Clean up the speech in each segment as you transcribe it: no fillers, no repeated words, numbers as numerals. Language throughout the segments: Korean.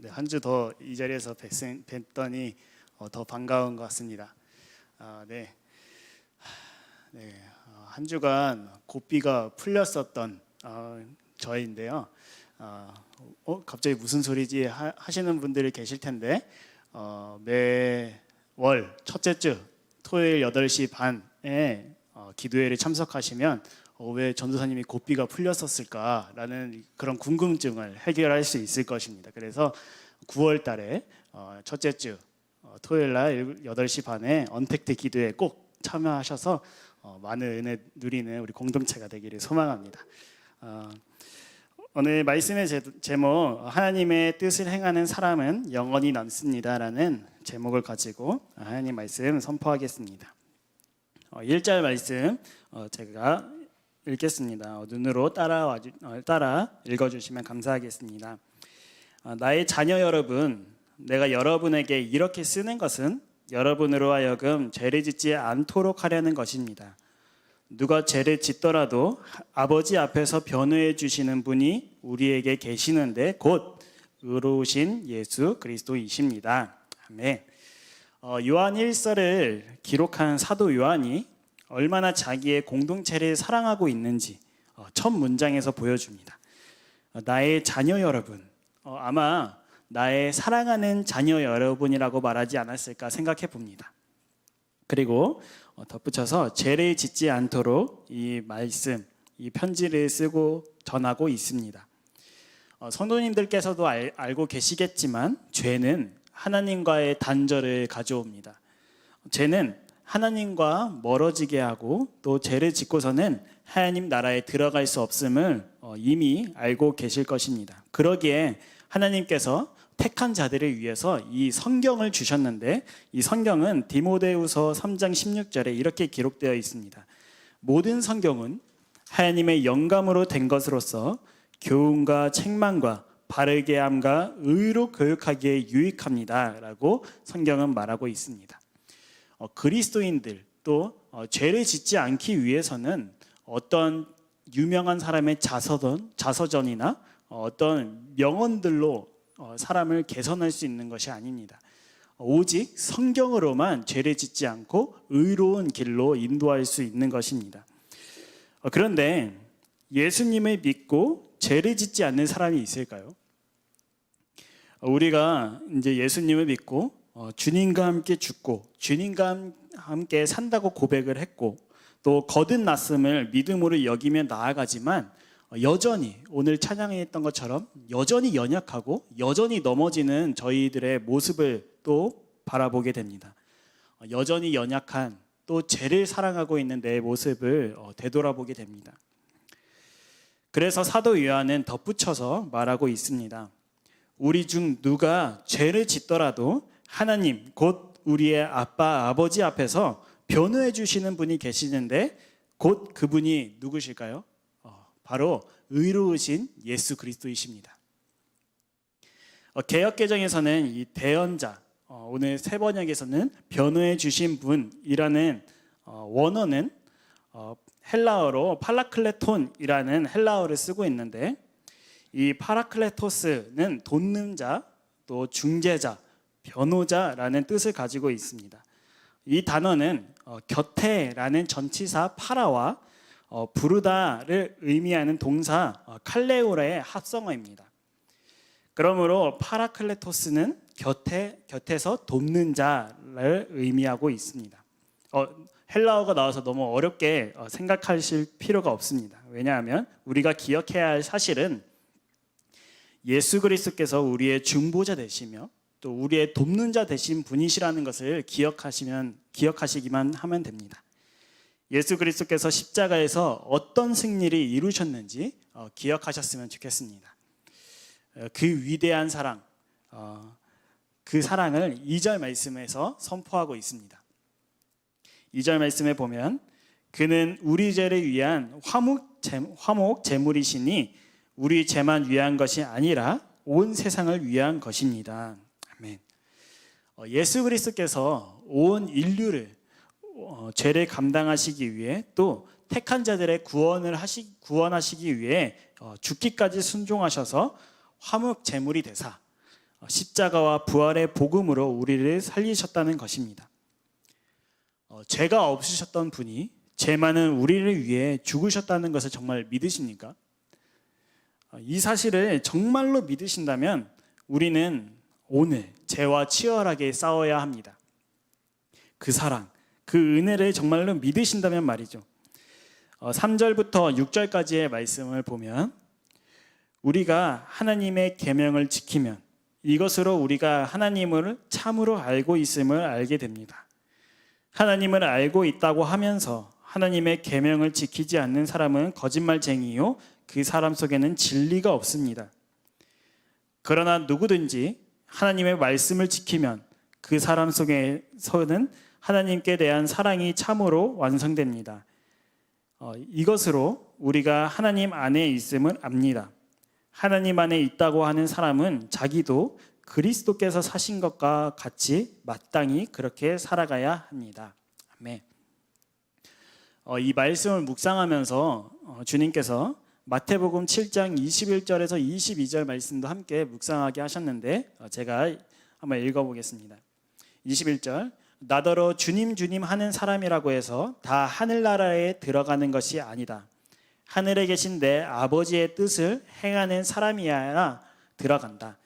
네, 한 주 더 이 자리에서 뵀더니 더 반가운 것 같습니다. 네, 한 주간 고삐가 풀렸었던 저희인데요. 갑자기 무슨 소리지 하시는 분들이 계실 텐데 매월 첫째 주 토요일 8시 반에 기도회를 참석하시면 왜 전도사님이 고삐가 풀렸었을까라는 그런 궁금증을 해결할 수 있을 것입니다. 그래서 9월 달에 첫째 주 토요일 날 8시 반에 언택트 기도회에 꼭 참여하셔서 많은 은혜 누리는 우리 공동체가 되기를 소망합니다. 오늘 말씀의 제목 하나님의 뜻을 행하는 사람은 영원히 남습니다라는 제목을 가지고 하나님 말씀 선포하겠습니다. 1절 말씀 제가 읽겠습니다. 눈으로 따라 읽어주시면 감사하겠습니다. 나의 자녀 여러분, 내가 여러분에게 이렇게 쓰는 것은 여러분으로 하여금 죄를 짓지 않도록 하려는 것입니다. 누가 죄를 짓더라도 아버지 앞에서 변호해 주시는 분이 우리에게 계시는데 곧 의로우신 예수 그리스도이십니다. 아멘. 요한 1서를 기록한 사도 요한이 얼마나 자기의 공동체를 사랑하고 있는지 첫 문장에서 보여줍니다. 나의 자녀 여러분, 아마 나의 사랑하는 자녀 여러분이라고 말하지 않았을까 생각해 봅니다. 그리고 덧붙여서 죄를 짓지 않도록 이 말씀, 이 편지를 쓰고 전하고 있습니다. 성도님들께서도 알고 계시겠지만 죄는 하나님과의 단절을 가져옵니다. 죄는 하나님과 멀어지게 하고 또 죄를 짓고서는 하나님 나라에 들어갈 수 없음을 이미 알고 계실 것입니다. 그러기에 하나님께서 택한 자들을 위해서 이 성경을 주셨는데 이 성경은 디모데후서 3장 16절에 이렇게 기록되어 있습니다. 모든 성경은 하나님의 영감으로 된 것으로서 교훈과 책망과 바르게 함과 의로 교육하기에 유익합니다 라고 성경은 말하고 있습니다. 그리스도인들 또 죄를 짓지 않기 위해서는 어떤 유명한 사람의 자서전이나 어떤 명언들로 사람을 개선할 수 있는 것이 아닙니다. 오직 성경으로만 죄를 짓지 않고 의로운 길로 인도할 수 있는 것입니다. 그런데 예수님을 믿고 죄를 짓지 않는 사람이 있을까요? 우리가 이제 예수님을 믿고 주님과 함께 죽고 주님과 함께 산다고 고백을 했고 또 거듭났음을 믿음으로 여기며 나아가지만 여전히 오늘 찬양했던 것처럼 여전히 연약하고 여전히 넘어지는 저희들의 모습을 또 바라보게 됩니다. 여전히 연약한 또 죄를 사랑하고 있는 내 모습을 되돌아보게 됩니다. 그래서 사도 요한은 덧붙여서 말하고 있습니다. 우리 중 누가 죄를 짓더라도 하나님 곧 우리의 아버지 앞에서 변호해 주시는 분이 계시는데 곧 그분이 누구실까요? 바로 의로우신 예수 그리스도이십니다. 개역개정에서는 이 대언자, 오늘 세 번역에서는 변호해 주신 분이라는 원어는 헬라어로 팔라클레톤이라는 헬라어를 쓰고 있는데 이 파라클레토스는 돕는 자, 또 중재자, 변호자라는 뜻을 가지고 있습니다. 이 단어는 곁에라는 전치사 파라와 부르다를 의미하는 동사 칼레오라의 합성어입니다. 그러므로 파라클레토스는 곁에서 돕는 자를 의미하고 있습니다. 헬라어가 나와서 너무 어렵게 생각하실 필요가 없습니다. 왜냐하면 우리가 기억해야 할 사실은 예수 그리스도께서 우리의 중보자 되시며 또 우리의 돕는 자 되신 분이시라는 것을 기억하시기만 하면 됩니다. 예수 그리스도께서 십자가에서 어떤 승리를 이루셨는지 기억하셨으면 좋겠습니다. 그 위대한 사랑, 그 사랑을 2절 말씀에서 선포하고 있습니다. 2절 말씀에 보면 그는 우리 죄를 위한 화목 제물이시니 우리 죄만 위한 것이 아니라 온 세상을 위한 것입니다. 아멘. 예수 그리스도께서 온 인류를 죄를 감당하시기 위해 또 택한 자들의 구원하시기 위해 죽기까지 순종하셔서 화목 제물이 되사 십자가와 부활의 복음으로 우리를 살리셨다는 것입니다. 죄가 없으셨던 분이 죄 많은 우리를 위해 죽으셨다는 것을 정말 믿으십니까? 이 사실을 정말로 믿으신다면 우리는 오늘 죄와 치열하게 싸워야 합니다. 그 사랑, 그 은혜를 정말로 믿으신다면 말이죠. 3절부터 6절까지의 말씀을 보면 우리가 하나님의 계명을 지키면 이것으로 우리가 하나님을 참으로 알고 있음을 알게 됩니다. 하나님을 알고 있다고 하면서 하나님의 계명을 지키지 않는 사람은 거짓말쟁이요 그 사람 속에는 진리가 없습니다. 그러나 누구든지 하나님의 말씀을 지키면 그 사람 속에서는 하나님께 대한 사랑이 참으로 완성됩니다. 이것으로 우리가 하나님 안에 있음을 압니다. 하나님 안에 있다고 하는 사람은 자기도 그리스도께서 사신 것과 같이 마땅히 그렇게 살아가야 합니다. 아멘. 이 말씀을 묵상하면서 주님께서 마태복음 7장 21절에서 22절 말씀도 함께 묵상하게 하셨는데 제가 한번 읽어보겠습니다. 21절 나더러 주님 주님 하는 사람이라고 해서 다 하늘나라에 들어가는 것이 아니다. 하늘에 계신 내 아버지의 뜻을 행하는 사람이야라 들어간다.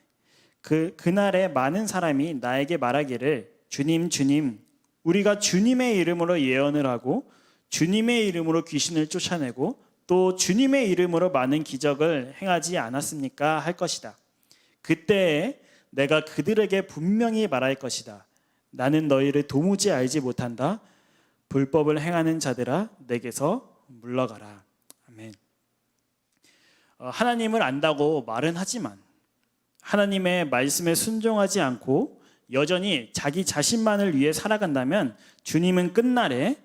그날에 많은 사람이 나에게 말하기를 주님 주님 우리가 주님의 이름으로 예언을 하고 주님의 이름으로 귀신을 쫓아내고 또 주님의 이름으로 많은 기적을 행하지 않았습니까? 할 것이다. 그때에 내가 그들에게 분명히 말할 것이다. 나는 너희를 도무지 알지 못한다. 불법을 행하는 자들아 내게서 물러가라. 아멘. 하나님을 안다고 말은 하지만 하나님의 말씀에 순종하지 않고 여전히 자기 자신만을 위해 살아간다면 주님은 끝날에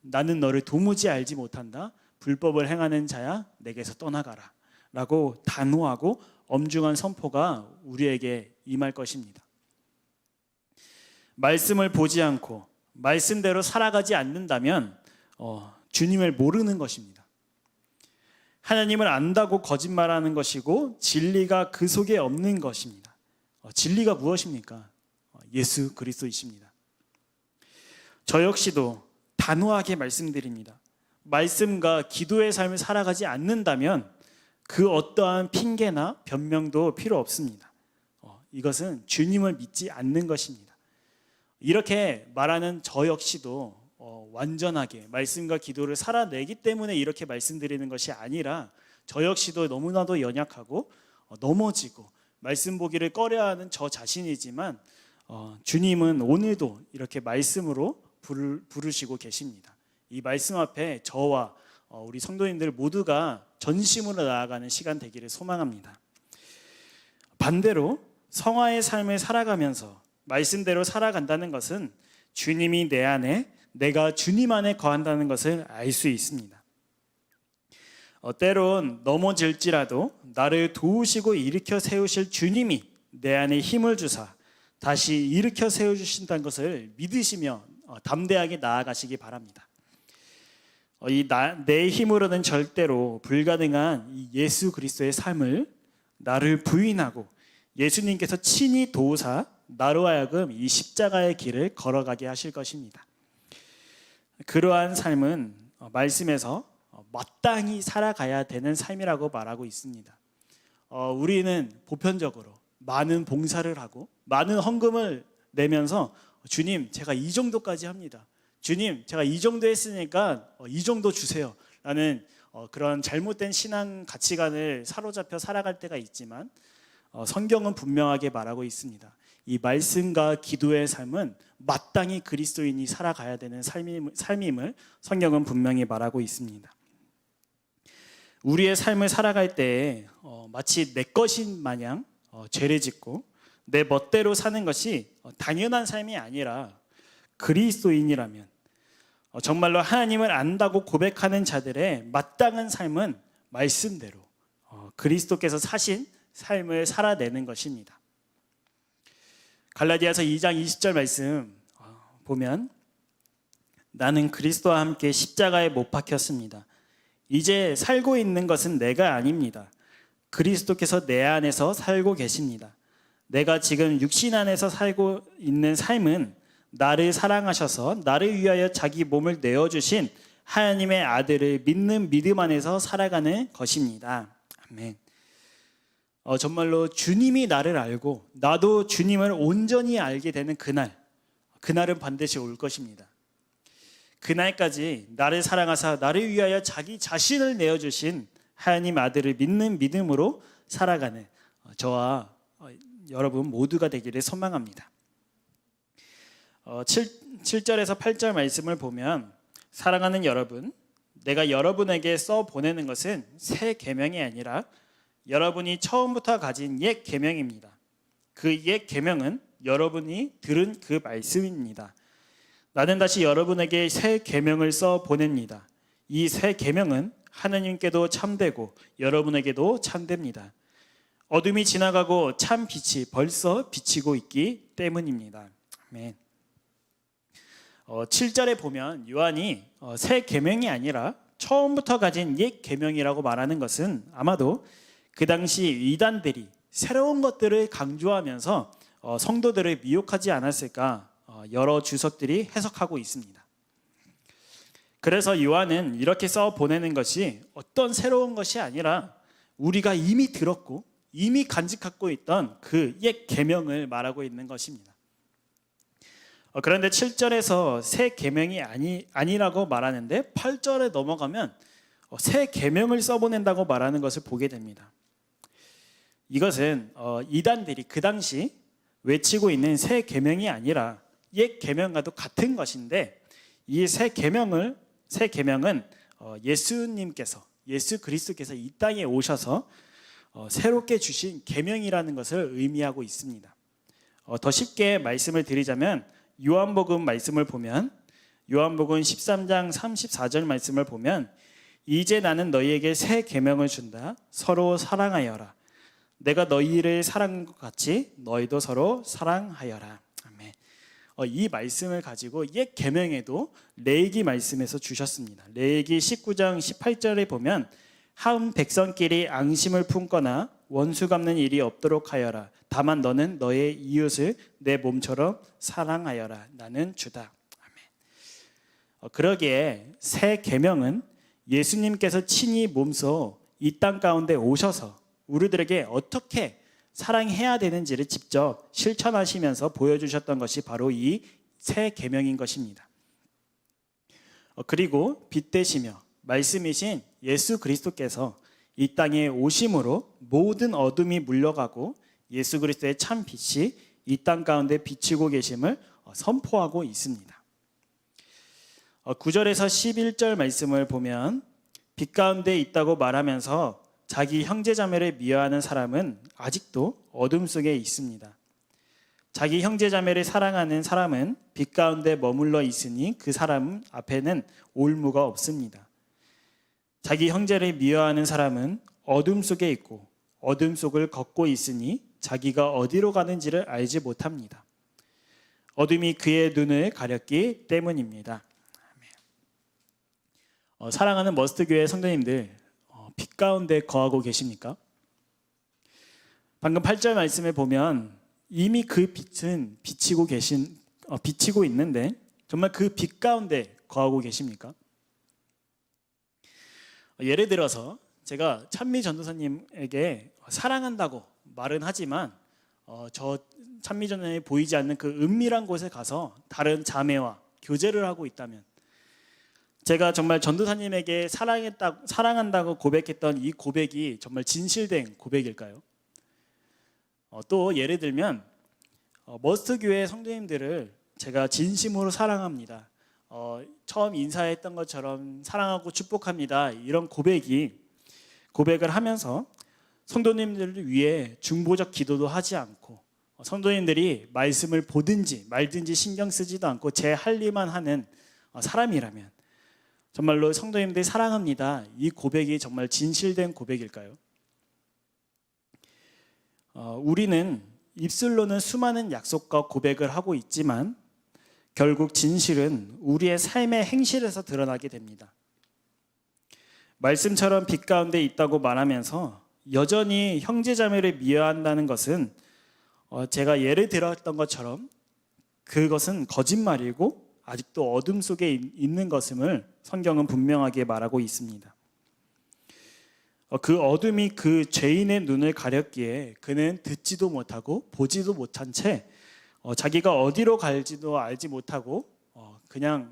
나는 너를 도무지 알지 못한다. 불법을 행하는 자야 내게서 떠나가라 라고 단호하고 엄중한 선포가 우리에게 임할 것입니다. 말씀을 보지 않고 말씀대로 살아가지 않는다면 주님을 모르는 것입니다. 하나님을 안다고 거짓말하는 것이고 진리가 그 속에 없는 것입니다. 진리가 무엇입니까? 예수 그리스도이십니다. 저 역시도 단호하게 말씀드립니다. 말씀과 기도의 삶을 살아가지 않는다면 그 어떠한 핑계나 변명도 필요 없습니다. 이것은 주님을 믿지 않는 것입니다. 이렇게 말하는 저 역시도 완전하게 말씀과 기도를 살아내기 때문에 이렇게 말씀드리는 것이 아니라 저 역시도 너무나도 연약하고 넘어지고 말씀 보기를 꺼려하는 저 자신이지만 주님은 오늘도 이렇게 말씀으로 부르시고 계십니다. 이 말씀 앞에 저와 우리 성도님들 모두가 전심으로 나아가는 시간 되기를 소망합니다. 반대로 성화의 삶을 살아가면서 말씀대로 살아간다는 것은 주님이 내 안에 내가 주님 안에 거한다는 것을 알 수 있습니다. 때론 넘어질지라도 나를 도우시고 일으켜 세우실 주님이 내 안에 힘을 주사 다시 일으켜 세워주신다는 것을 믿으시며 담대하게 나아가시기 바랍니다. 내 힘으로는 절대로 불가능한 이 예수 그리스도의 삶을 나를 부인하고 예수님께서 친히 도우사 나로 하여금 이 십자가의 길을 걸어가게 하실 것입니다. 그러한 삶은 말씀에서 마땅히 살아가야 되는 삶이라고 말하고 있습니다. 우리는 보편적으로 많은 봉사를 하고 많은 헌금을 내면서 주님 제가 이 정도까지 합니다. 주님 제가 이 정도 했으니까 이 정도 주세요 라는 그런 잘못된 신앙 가치관을 사로잡혀 살아갈 때가 있지만 성경은 분명하게 말하고 있습니다. 이 말씀과 기도의 삶은 마땅히 그리스도인이 살아가야 되는 삶임을 성경은 분명히 말하고 있습니다. 우리의 삶을 살아갈 때 마치 내 것인 마냥 죄를 짓고 내 멋대로 사는 것이 당연한 삶이 아니라 그리스도인이라면 정말로 하나님을 안다고 고백하는 자들의 마땅한 삶은 말씀대로 그리스도께서 사신 삶을 살아내는 것입니다. 갈라디아서 2장 20절 말씀 보면 나는 그리스도와 함께 십자가에 못 박혔습니다. 이제 살고 있는 것은 내가 아닙니다. 그리스도께서 내 안에서 살고 계십니다. 내가 지금 육신 안에서 살고 있는 삶은 나를 사랑하셔서 나를 위하여 자기 몸을 내어주신 하나님의 아들을 믿는 믿음 안에서 살아가는 것입니다. 아멘. 정말로 주님이 나를 알고 나도 주님을 온전히 알게 되는 그날은 반드시 올 것입니다. 그날까지 나를 사랑하사 나를 위하여 자기 자신을 내어주신 하나님 아들을 믿는 믿음으로 살아가는 저와 여러분 모두가 되기를 소망합니다. 7절에서 8절 말씀을 보면 사랑하는 여러분, 내가 여러분에게 써 보내는 것은 새 계명이 아니라 여러분이 처음부터 가진 옛 계명입니다. 그 옛 계명은 여러분이 들은 그 말씀입니다. 나는 다시 여러분에게 새 계명을 써 보냅니다. 이 새 계명은 하나님께도 참되고 여러분에게도 참됩니다. 어둠이 지나가고 참 빛이 벌써 비치고 있기 때문입니다. 아멘. 7절에 보면 요한이 새 계명이 아니라 처음부터 가진 옛 계명이라고 말하는 것은 아마도 그 당시 이단들이 새로운 것들을 강조하면서 성도들을 미혹하지 않았을까 여러 주석들이 해석하고 있습니다. 그래서 요한은 이렇게 써 보내는 것이 어떤 새로운 것이 아니라 우리가 이미 들었고 이미 간직하고 있던 그 옛 계명을 말하고 있는 것입니다. 그런데 7절에서 새 계명이 아니라고 말하는데 8절에 넘어가면 새 계명을 써보낸다고 말하는 것을 보게 됩니다. 이것은 이단들이 그 당시 외치고 있는 새 계명이 아니라 옛 계명과도 같은 것인데 이 새 계명은 예수 그리스도께서 이 땅에 오셔서 새롭게 주신 계명이라는 것을 의미하고 있습니다. 더 쉽게 말씀을 드리자면 요한복음 말씀을 보면 요한복음 13장 34절 말씀을 보면 이제 나는 너희에게 새 계명을 준다. 서로 사랑하여라. 내가 너희를 사랑한 것 같이 너희도 서로 사랑하여라. 아멘. 이 말씀을 가지고 옛 계명에도 레위기 말씀에서 주셨습니다. 레위기 19장 18절에 보면 한 백성끼리 앙심을 품거나 원수 갚는 일이 없도록 하여라. 다만 너는 너의 이웃을 내 몸처럼 사랑하여라. 나는 주다. 아멘. 그러기에 새 계명은 예수님께서 친히 몸소 이 땅 가운데 오셔서 우리들에게 어떻게 사랑해야 되는지를 직접 실천하시면서 보여주셨던 것이 바로 이 새 계명인 것입니다. 그리고 빛 되시며 말씀이신 예수 그리스도께서 이 땅에 오심으로 모든 어둠이 물러가고 예수 그리스도의 참 빛이 이 땅 가운데 비치고 계심을 선포하고 있습니다. 9절에서 11절 말씀을 보면 빛 가운데 있다고 말하면서 자기 형제자매를 미워하는 사람은 아직도 어둠 속에 있습니다. 자기 형제자매를 사랑하는 사람은 빛 가운데 머물러 있으니 그 사람 앞에는 올무가 없습니다. 자기 형제를 미워하는 사람은 어둠 속에 있고 어둠 속을 걷고 있으니 자기가 어디로 가는지를 알지 못합니다. 어둠이 그의 눈을 가렸기 때문입니다. 사랑하는 머스트교회 성도님들, 빛 가운데 거하고 계십니까? 방금 8절 말씀에 보면 이미 그 빛은 비치고 있는데 정말 그 빛 가운데 거하고 계십니까? 예를 들어서 제가 찬미 전도사님에게 사랑한다고 말은 하지만 저 찬미 전도사님이 보이지 않는 그 은밀한 곳에 가서 다른 자매와 교제를 하고 있다면 제가 정말 전도사님에게 사랑한다고 고백했던 이 고백이 정말 진실된 고백일까요? 또 예를 들면 머스트교회 성도님들을 제가 진심으로 사랑합니다. 처음 인사했던 것처럼 사랑하고 축복합니다. 이런 고백을 하면서 성도님들을 위해 중보적 기도도 하지 않고 성도님들이 말씀을 보든지 말든지 신경 쓰지도 않고 제 할 일만 하는 사람이라면 정말로 성도님들이 사랑합니다. 이 고백이 정말 진실된 고백일까요? 우리는 입술로는 수많은 약속과 고백을 하고 있지만 결국 진실은 우리의 삶의 행실에서 드러나게 됩니다. 말씀처럼 빛 가운데 있다고 말하면서 여전히 형제자매를 미워한다는 것은 제가 예를 들었던 것처럼 그것은 거짓말이고 아직도 어둠 속에 있는 것임을 성경은 분명하게 말하고 있습니다. 그 어둠이 그 죄인의 눈을 가렸기에 그는 듣지도 못하고 보지도 못한 채 자기가 어디로 갈지도 알지 못하고 그냥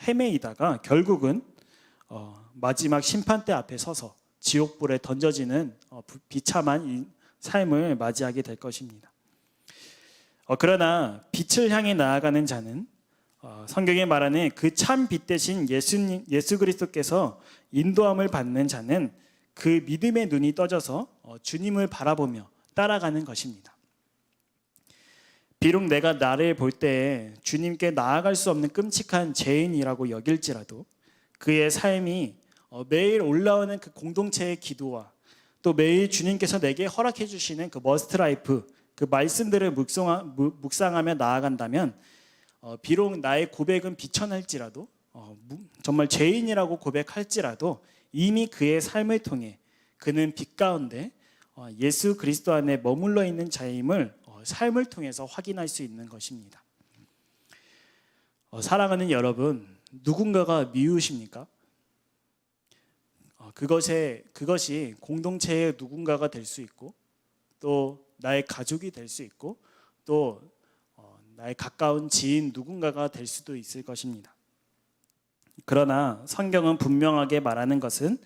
헤매이다가 결국은 마지막 심판대 앞에 서서 지옥불에 던져지는 비참한 삶을 맞이하게 될 것입니다. 그러나 빛을 향해 나아가는 자는 성경에 말하는 그 참 빛 대신 예수 그리스도께서 인도함을 받는 자는 그 믿음의 눈이 떠져서 주님을 바라보며 따라가는 것입니다. 비록 내가 나를 볼 때 주님께 나아갈 수 없는 끔찍한 죄인이라고 여길지라도 그의 삶이 매일 올라오는 그 공동체의 기도와 또 매일 주님께서 내게 허락해 주시는 그 머스트 라이프, 그 말씀들을 묵상하며 나아간다면 비록 나의 고백은 비천할지라도 정말 죄인이라고 고백할지라도 이미 그의 삶을 통해 그는 빛 가운데 예수 그리스도 안에 머물러 있는 자임을 삶을 통해서 확인할 수 있는 것입니다. 사랑하는 여러분, 누군가가 미우십니까? 그것이 공동체의 누군가가 될 수 있고 또 나의 가족이 될 수 있고 또 나의 가까운 지인 누군가가 될 수도 있을 것입니다. 그러나 성경은 분명하게 말하는 것은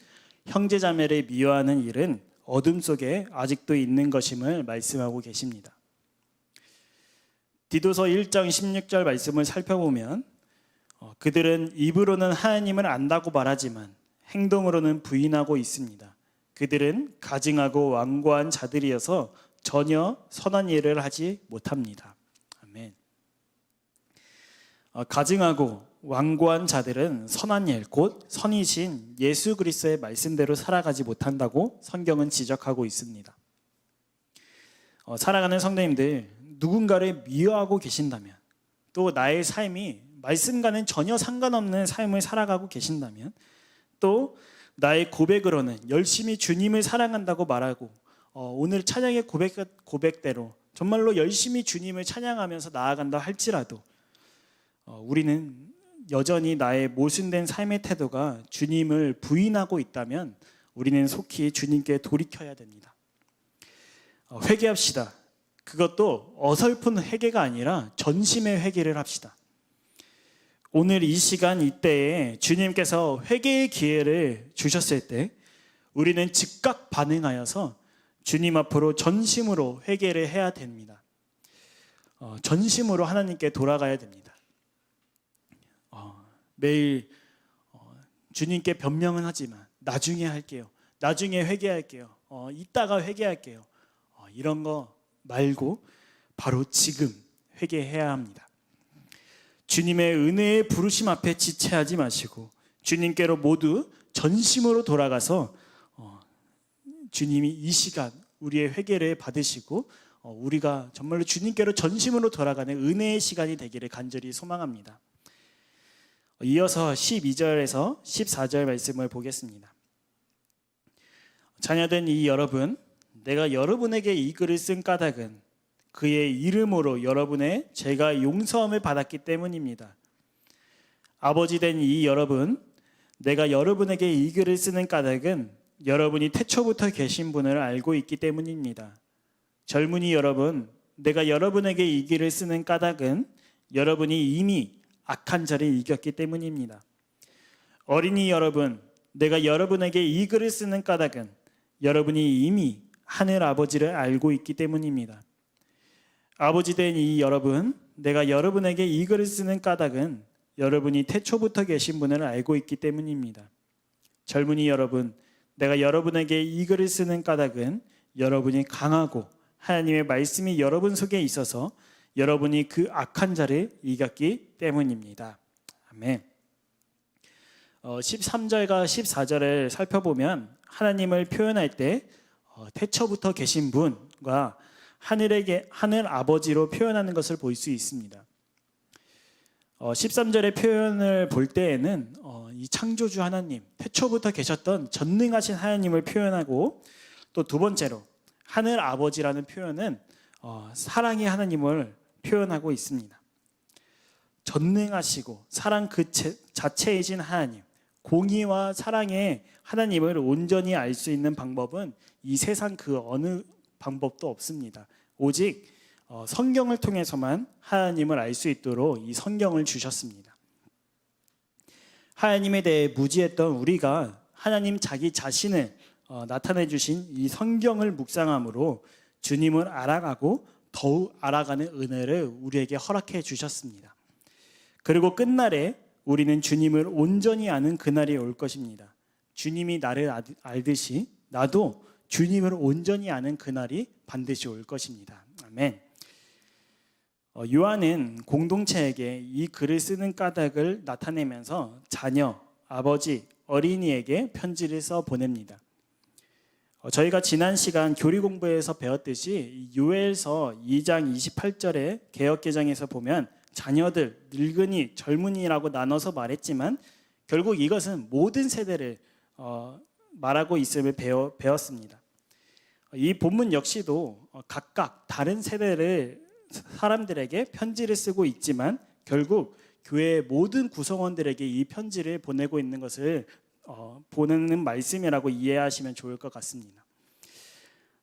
형제자매를 미워하는 일은 어둠 속에 아직도 있는 것임을 말씀하고 계십니다. 디도서 1장 16절 말씀을 살펴보면 그들은 입으로는 하나님을 안다고 말하지만 행동으로는 부인하고 있습니다. 그들은 가증하고 완고한 자들이어서 전혀 선한 일을 하지 못합니다. 아멘. 가증하고 완고한 자들은 선한 일, 곧 선이신 예수 그리스도의 말씀대로 살아가지 못한다고 성경은 지적하고 있습니다. 사랑하는 성도님들, 누군가를 미워하고 계신다면 또 나의 삶이 말씀과는 전혀 상관없는 삶을 살아가고 계신다면 또 나의 고백으로는 열심히 주님을 사랑한다고 말하고 오늘 찬양의 고백대로 정말로 열심히 주님을 찬양하면서 나아간다 할지라도 우리는 여전히 나의 모순된 삶의 태도가 주님을 부인하고 있다면 우리는 속히 주님께 돌이켜야 됩니다. 회개합시다. 그것도 어설픈 회개가 아니라 전심의 회개를 합시다. 오늘 이 시간 이때에 주님께서 회개의 기회를 주셨을 때 우리는 즉각 반응하여서 주님 앞으로 전심으로 회개를 해야 됩니다. 전심으로 하나님께 돌아가야 됩니다. 매일 주님께 변명은 하지만 나중에 할게요. 나중에 회개할게요. 이따가 회개할게요. 이런 거 말고 바로 지금 회개해야 합니다. 주님의 은혜의 부르심 앞에 지체하지 마시고 주님께로 모두 전심으로 돌아가서 주님이 이 시간 우리의 회개를 받으시고 우리가 정말로 주님께로 전심으로 돌아가는 은혜의 시간이 되기를 간절히 소망합니다. 이어서 12절에서 14절 말씀을 보겠습니다. 자녀된 이 여러분, 내가 여러분에게 이 글을 쓴 까닭은 그의 이름으로 여러분의 죄가 용서함을 받았기 때문입니다. 아버지 된 이 여러분, 내가 여러분에게 이 글을 쓰는 까닭은 여러분이 태초부터 계신 분을 알고 있기 때문입니다. 젊은이 여러분, 내가 여러분에게 이 글을 쓰는 까닭은 여러분이 이미 악한 자를 이겼기 때문입니다. 어린이 여러분, 내가 여러분에게 이 글을 쓰는 까닭은 여러분이 이미 하늘 아버지를 알고 있기 때문입니다. 아버지 된 이 여러분, 내가 여러분에게 이 글을 쓰는 까닭은 여러분이 태초부터 계신 분을 알고 있기 때문입니다. 젊은이 여러분, 내가 여러분에게 이 글을 쓰는 까닭은 여러분이 강하고 하나님의 말씀이 여러분 속에 있어서 여러분이 그 악한 자를 이겼기 때문입니다. 아멘. 13절과 14절을 살펴보면 하나님을 표현할 때 태초부터 계신 분과 하늘 아버지로 표현하는 것을 볼 수 있습니다. 13절의 표현을 볼 때에는 이 창조주 하나님, 태초부터 계셨던 전능하신 하나님을 표현하고 또 두 번째로 하늘 아버지라는 표현은 사랑의 하나님을 표현하고 있습니다. 전능하시고 사랑 그 자체이신 하나님, 공의와 사랑의 하나님을 온전히 알 수 있는 방법은 이 세상 그 어느 방법도 없습니다. 오직 성경을 통해서만 하나님을 알 수 있도록 이 성경을 주셨습니다. 하나님에 대해 무지했던 우리가 하나님 자기 자신을 나타내 주신 이 성경을 묵상함으로 주님을 알아가고 더욱 알아가는 은혜를 우리에게 허락해 주셨습니다. 그리고 끝날에 우리는 주님을 온전히 아는 그날이 올 것입니다. 주님이 나를 알듯이 나도 주님을 온전히 아는 그날이 반드시 올 것입니다. 아멘. 요한은 공동체에게 이 글을 쓰는 까닭을 나타내면서 자녀, 아버지, 어린이에게 편지를 써 보냅니다. 저희가 지난 시간 교리 공부에서 배웠듯이 요엘서 2장 28절에 개역개정에서 보면 자녀들, 늙은이, 젊은이라고 나눠서 말했지만 결국 이것은 모든 세대를 말하고 있음을 배웠습니다. 이 본문 역시도 각각 다른 세대를 사람들에게 편지를 쓰고 있지만 결국 교회의 모든 구성원들에게 이 편지를 보내고 있는 것을 보내는 말씀이라고 이해하시면 좋을 것 같습니다.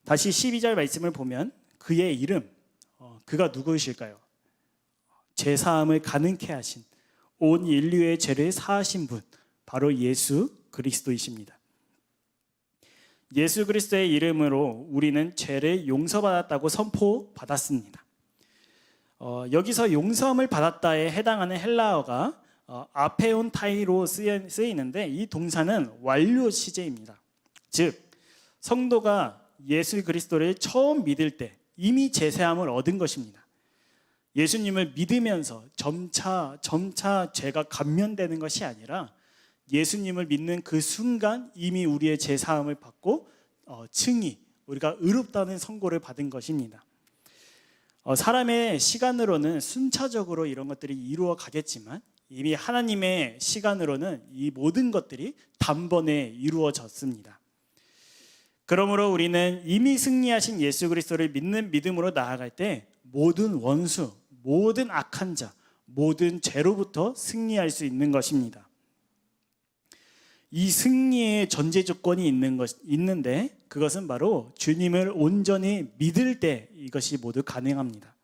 다시 12절 말씀을 보면 그의 이름, 그가 누구이실까요? 죄사함을 가능케 하신, 온 인류의 죄를 사하신 분, 바로 예수 그리스도이십니다. 예수 그리스도의 이름으로 우리는 죄를 용서받았다고 선포받았습니다. 여기서 용서함을 받았다에 해당하는 헬라어가 아페온 타이로 쓰이는데 이 동사는 완료 시제입니다. 즉 성도가 예수 그리스도를 처음 믿을 때 이미 제사함을 얻은 것입니다. 예수님을 믿으면서 점차 죄가 감면되는 것이 아니라 예수님을 믿는 그 순간 이미 우리의 제사함을 받고 칭의, 우리가 의롭다는 선고를 받은 것입니다. 사람의 시간으로는 순차적으로 이런 것들이 이루어 가겠지만 이미 하나님의 시간으로는 이 모든 것들이 단번에 이루어졌습니다. 그러므로 우리는 이미 승리하신 예수 그리스도를 믿는 믿음으로 나아갈 때 모든 원수, 모든 악한 자, 모든 죄로부터 승리할 수 있는 것입니다. 이 승리의 전제 조건이 있는데 그것은 바로 주님을 온전히 믿을 때 이것이 모두 가능합니다.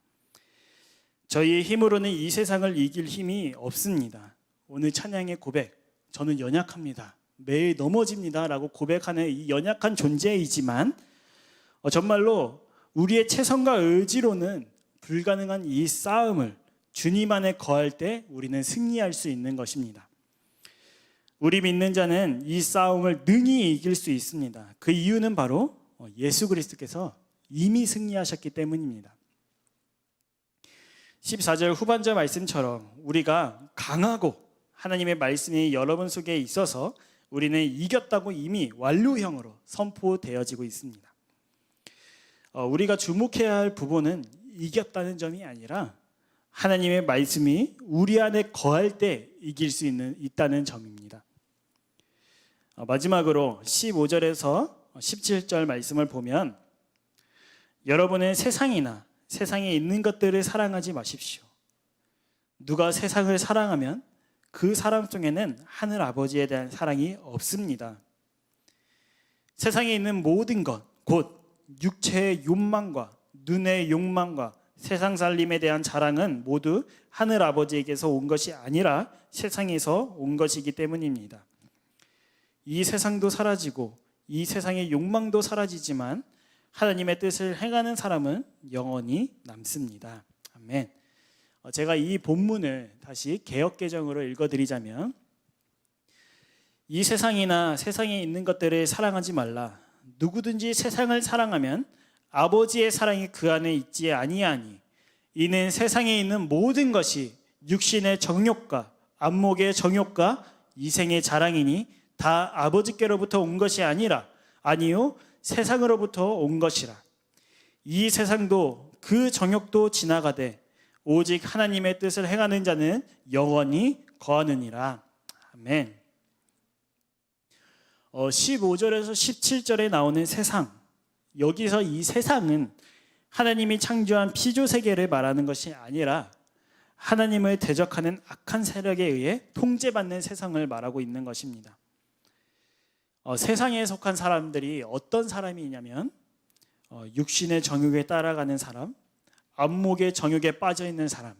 저희의 힘으로는 이 세상을 이길 힘이 없습니다. 오늘 찬양의 고백, 저는 연약합니다. 매일 넘어집니다 라고 고백하는 이 연약한 존재이지만 정말로 우리의 최선과 의지로는 불가능한 이 싸움을 주님 안에 거할 때 우리는 승리할 수 있는 것입니다. 우리 믿는 자는 이 싸움을 능히 이길 수 있습니다. 그 이유는 바로 예수 그리스도께서 이미 승리하셨기 때문입니다. 14절 후반절 말씀처럼 우리가 강하고 하나님의 말씀이 여러분 속에 있어서 우리는 이겼다고 이미 완료형으로 선포되어지고 있습니다. 우리가 주목해야 할 부분은 이겼다는 점이 아니라 하나님의 말씀이 우리 안에 거할 때 이길 수 있다는 점입니다. 마지막으로 15절에서 17절 말씀을 보면 여러분은 세상이나 세상에 있는 것들을 사랑하지 마십시오. 누가 세상을 사랑하면 그 사람 속에는 하늘 아버지에 대한 사랑이 없습니다. 세상에 있는 모든 것, 곧 육체의 욕망과 눈의 욕망과 세상 살림에 대한 자랑은 모두 하늘 아버지에게서 온 것이 아니라 세상에서 온 것이기 때문입니다. 이 세상도 사라지고 이 세상의 욕망도 사라지지만 하나님의 뜻을 행하는 사람은 영원히 남습니다. 아멘. 제가 이 본문을 다시 개역개정으로 읽어드리자면 이 세상이나 세상에 있는 것들을 사랑하지 말라. 누구든지 세상을 사랑하면 아버지의 사랑이 그 안에 있지 아니하니 이는 세상에 있는 모든 것이 육신의 정욕과 안목의 정욕과 이생의 자랑이니 다 아버지께로부터 온 것이 아니요 세상으로부터 온 것이라. 이 세상도 그 정욕도 지나가되 오직 하나님의 뜻을 행하는 자는 영원히 거하느니라. 아멘. 15절에서 17절에 나오는 세상, 여기서 이 세상은 하나님이 창조한 피조 세계를 말하는 것이 아니라 하나님을 대적하는 악한 세력에 의해 통제받는 세상을 말하고 있는 것입니다. 세상에 속한 사람들이 어떤 사람이냐면 육신의 정욕에 따라가는 사람, 안목의 정욕에 빠져 있는 사람,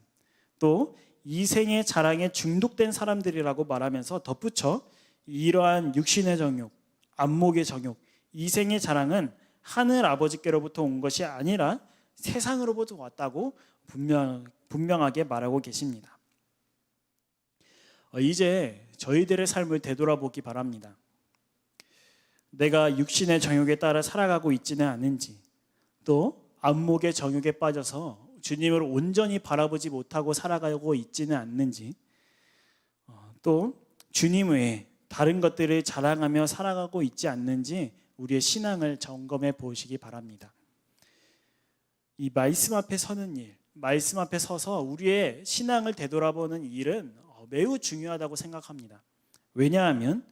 또 이생의 자랑에 중독된 사람들이라고 말하면서 덧붙여 이러한 육신의 정욕, 안목의 정욕, 이생의 자랑은 하늘 아버지께로부터 온 것이 아니라 세상으로부터 왔다고 분명하게 말하고 계십니다. 이제 저희들의 삶을 되돌아보기 바랍니다. 내가 육신의 정욕에 따라 살아가고 있지는 않은지, 또 안목의 정욕에 빠져서 주님을 온전히 바라보지 못하고 살아가고 있지는 않는지, 또 주님 외에 다른 것들을 자랑하며 살아가고 있지 않는지 우리의 신앙을 점검해 보시기 바랍니다. 이 말씀 앞에 서는 일, 말씀 앞에 서서 우리의 신앙을 되돌아보는 일은 매우 중요하다고 생각합니다. 왜냐하면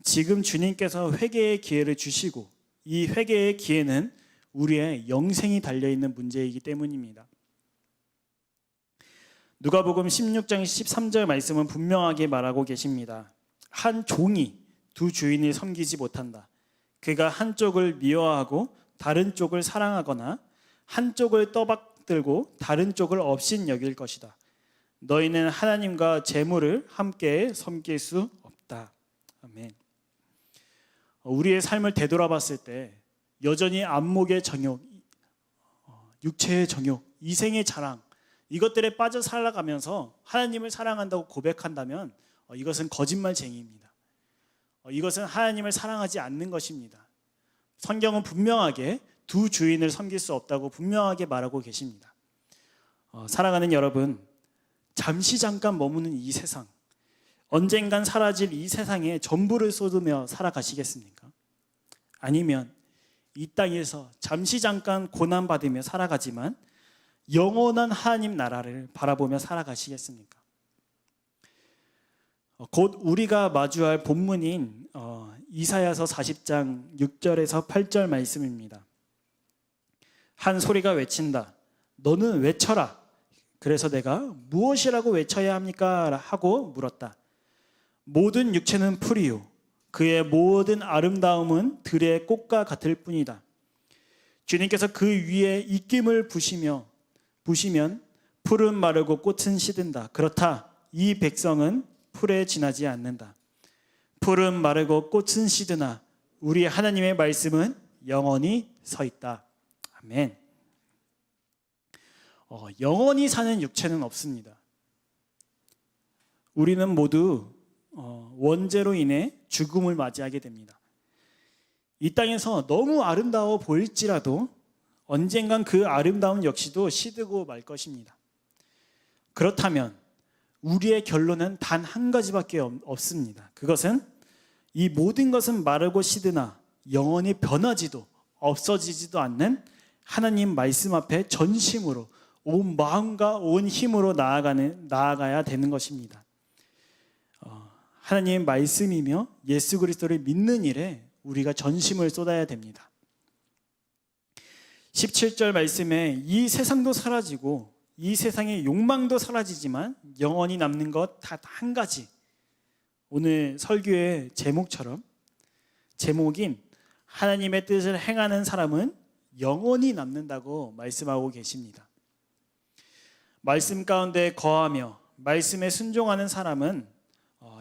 지금 주님께서 회개의 기회를 주시고 이 회개의 기회는 우리의 영생이 달려있는 문제이기 때문입니다. 누가복음 16장 13절 말씀은 분명하게 말하고 계십니다. 한 종이 두 주인을 섬기지 못한다. 그가 한쪽을 미워하고 다른 쪽을 사랑하거나 한쪽을 떠받들고 다른 쪽을 업신 여길 것이다. 너희는 하나님과 재물을 함께 섬길 수 없다. 아멘. 우리의 삶을 되돌아봤을 때 여전히 안목의 정욕, 육체의 정욕, 이생의 자랑, 이것들에 빠져 살아가면서 하나님을 사랑한다고 고백한다면 이것은 거짓말쟁이입니다. 이것은 하나님을 사랑하지 않는 것입니다. 성경은 분명하게 두 주인을 섬길 수 없다고 분명하게 말하고 계십니다. 사랑하는 여러분, 잠시 잠깐 머무는 이 세상, 언젠간 사라질 이 세상에 전부를 쏟으며 살아가시겠습니까? 아니면 이 땅에서 잠시 잠깐 고난받으며 살아가지만 영원한 하나님 나라를 바라보며 살아가시겠습니까? 곧 우리가 마주할 본문인 이사야서 40장 6절에서 8절 말씀입니다. 한 소리가 외친다. 너는 외쳐라. 그래서 내가 무엇이라고 외쳐야 합니까? 하고 물었다. 모든 육체는 풀이요 그의 모든 아름다움은 들의 꽃과 같을 뿐이다. 주님께서 그 위에 입김을 부시면 풀은 마르고 꽃은 시든다. 그렇다. 이 백성은 풀에 지나지 않는다. 풀은 마르고 꽃은 시드나 우리 하나님의 말씀은 영원히 서 있다. 아멘. 영원히 사는 육체는 없습니다. 우리는 모두 원죄로 인해 죽음을 맞이하게 됩니다. 이 땅에서 너무 아름다워 보일지라도 언젠간 그 아름다움 역시도 시들고 말 것입니다. 그렇다면 우리의 결론은 단 한 가지밖에 없습니다. 그것은 이 모든 것은 마르고 시드나 영원히 변하지도 없어지지도 않는 하나님 말씀 앞에 전심으로 온 마음과 온 힘으로 나아가야 되는 것입니다. 하나님의 말씀이며 예수 그리스도를 믿는 일에 우리가 전심을 쏟아야 됩니다. 17절 말씀에 이 세상도 사라지고 이 세상의 욕망도 사라지지만 영원히 남는 것 단 한 가지. 오늘 설교의 제목인 하나님의 뜻을 행하는 사람은 영원히 남는다고 말씀하고 계십니다. 말씀 가운데 거하며 말씀에 순종하는 사람은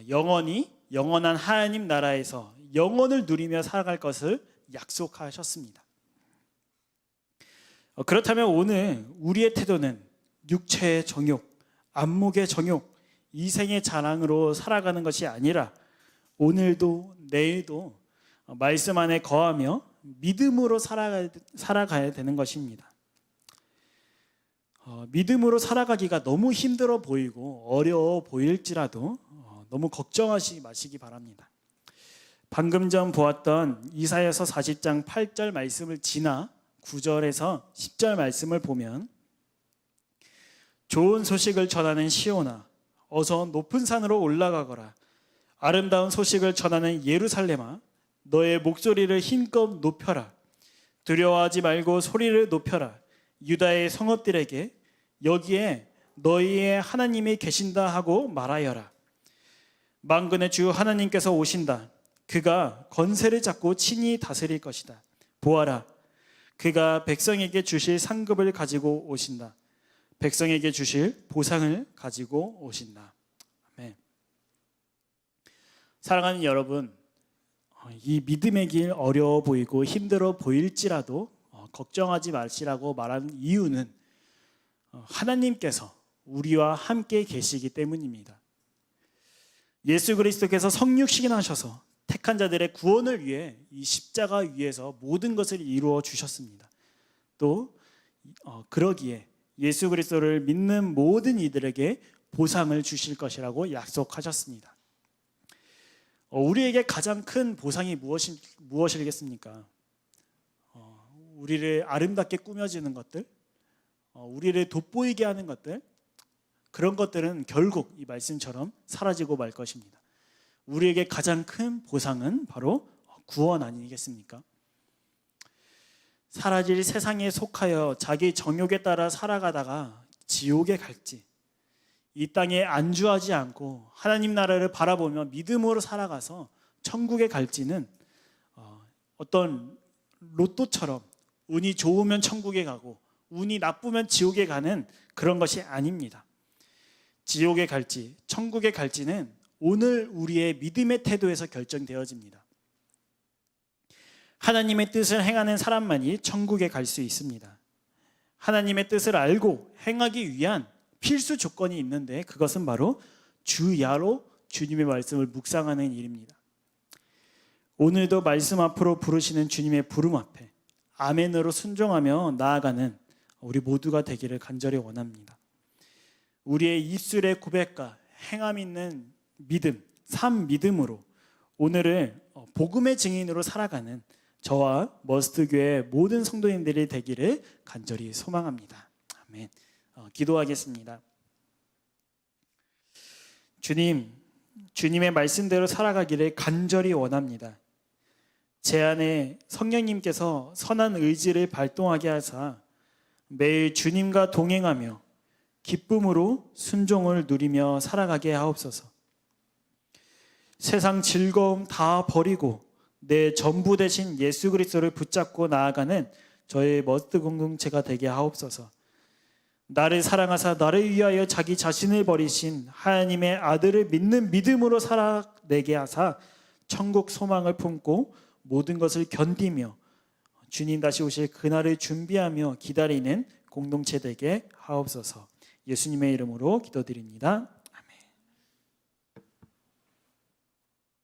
영원한 하나님 나라에서 영원을 누리며 살아갈 것을 약속하셨습니다. 그렇다면 오늘 우리의 태도는 육체의 정욕, 안목의 정욕, 이생의 자랑으로 살아가는 것이 아니라 오늘도 내일도 말씀 안에 거하며 믿음으로 살아가야 되는 것입니다. 믿음으로 살아가기가 너무 힘들어 보이고 어려워 보일지라도 너무 걱정하지 마시기 바랍니다. 방금 전 보았던 이사야서 40장 8절 말씀을 지나 9절에서 10절 말씀을 보면 좋은 소식을 전하는 시온아 어서 높은 산으로 올라가거라. 아름다운 소식을 전하는 예루살렘아 너의 목소리를 힘껏 높여라. 두려워하지 말고 소리를 높여라. 유다의 성읍들에게 여기에 너희의 하나님이 계신다 하고 말하여라. 만군의 주 하나님께서 오신다. 그가 권세를 잡고 친히 다스릴 것이다. 보아라, 그가 백성에게 주실 상급을 가지고 오신다. 백성에게 주실 보상을 가지고 오신다. 아멘. 사랑하는 여러분, 이 믿음의 길 어려워 보이고 힘들어 보일지라도 걱정하지 마시라고 말하는 이유는 하나님께서 우리와 함께 계시기 때문입니다. 예수 그리스도께서 성육신하셔서 택한 자들의 구원을 위해 이 십자가 위에서 모든 것을 이루어 주셨습니다. 또 그러기에 예수 그리스도를 믿는 모든 이들에게 보상을 주실 것이라고 약속하셨습니다. 우리에게 가장 큰 보상이 무엇이겠습니까? 우리를 아름답게 꾸며주는 것들, 우리를 돋보이게 하는 것들, 그런 것들은 결국 이 말씀처럼 사라지고 말 것입니다. 우리에게 가장 큰 보상은 바로 구원 아니겠습니까? 사라질 세상에 속하여 자기 정욕에 따라 살아가다가 지옥에 갈지, 이 땅에 안주하지 않고 하나님 나라를 바라보며 믿음으로 살아가서 천국에 갈지는 어떤 로또처럼 운이 좋으면 천국에 가고 운이 나쁘면 지옥에 가는 그런 것이 아닙니다. 지옥에 갈지 천국에 갈지는 오늘 우리의 믿음의 태도에서 결정되어집니다. 하나님의 뜻을 행하는 사람만이 천국에 갈 수 있습니다. 하나님의 뜻을 알고 행하기 위한 필수 조건이 있는데 그것은 바로 주야로 주님의 말씀을 묵상하는 일입니다. 오늘도 말씀 앞으로 부르시는 주님의 부름 앞에 아멘으로 순종하며 나아가는 우리 모두가 되기를 간절히 원합니다. 우리의 입술의 고백과 행함 있는 믿음, 삶 믿음으로 오늘을 복음의 증인으로 살아가는 저와 머스트교회 모든 성도님들이 되기를 간절히 소망합니다. 아멘. 기도하겠습니다. 주님, 주님의 말씀대로 살아가기를 간절히 원합니다. 제 안에 성령님께서 선한 의지를 발동하게 하사 매일 주님과 동행하며 기쁨으로 순종을 누리며 살아가게 하옵소서. 세상 즐거움 다 버리고 내 전부 되신 예수 그리스도를 붙잡고 나아가는 저의 머스트 공동체가 되게 하옵소서. 나를 사랑하사 나를 위하여 자기 자신을 버리신 하나님의 아들을 믿는 믿음으로 살아내게 하사 천국 소망을 품고 모든 것을 견디며 주님 다시 오실 그날을 준비하며 기다리는 공동체 되게 하옵소서. 예수님의 이름으로 기도드립니다.